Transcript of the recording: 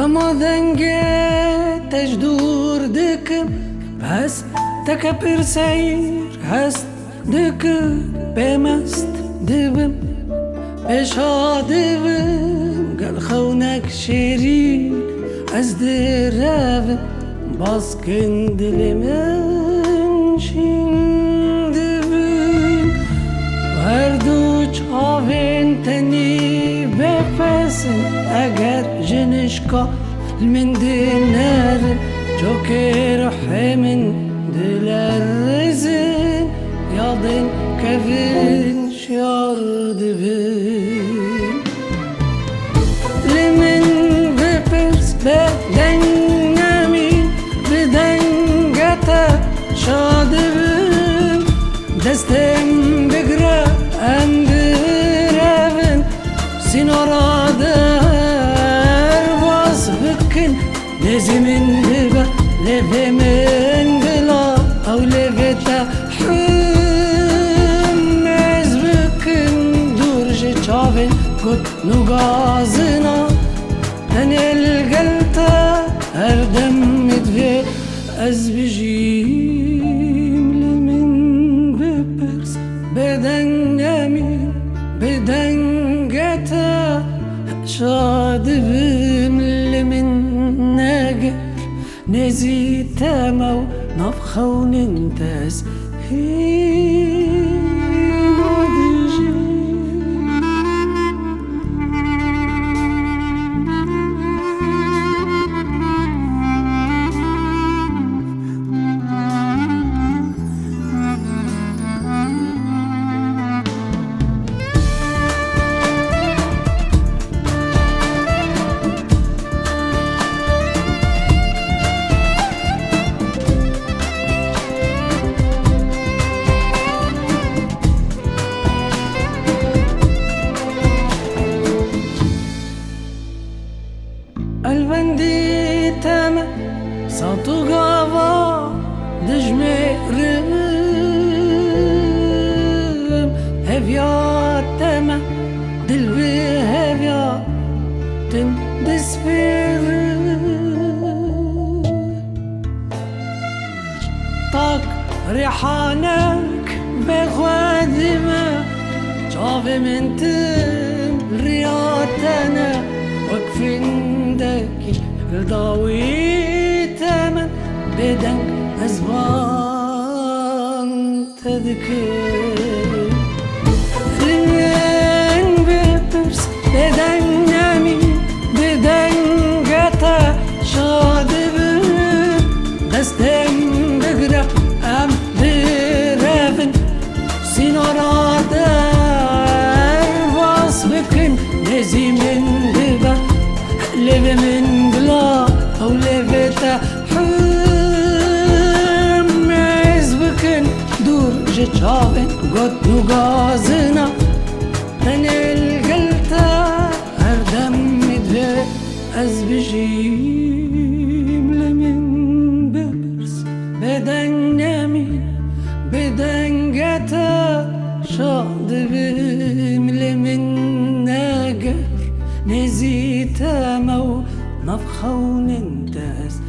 دمادنگه تجدور دکم هست تکبر سیر هست دکم بمست دبم بشا دبم قل خونك شيرين ازدرابم باسكن دلمن شين دبم وهردو چاوين تني بپسن اگر جنشكا من دينار جوكر حمن دل الرزن ياضن كفن شيار دبن لمن بپرس بدنگمی بدنگتا شادبم دستم بگره ام برون سینارا در باز بکن نزی من دبا لبه من بلا او لبه تا حم از بکن دورج چاوین کت نگازنا تن القلتا هردم مدوی از بجیم لمن بپرس بدنگمی بدنگتا شادبم لمن ناقر نزيتا مو نفخون انتاز البندي تاما صوتو غابا دجمرم هفيا تاما دلبي هفيا تم دسبير طاق ريحانك بخوادمة شافي من تم رياضتنا وقفين داكي رضاوي تمن بدنك أزبان تذكر لمن ببرس بدن نامي بدن قطع شادبن دستم بقرأ أم برافن سينارا در باس بكن نزي من دبا لبه من بلا او لبه تا حم عز بكن دور جتشاوين قد نقازنا تن القلتا هردم مدوه از بجيم لمن ببرس بدن نامي بدن قتا شادبم لمن ناقر نزيتا مو نفخون انتاز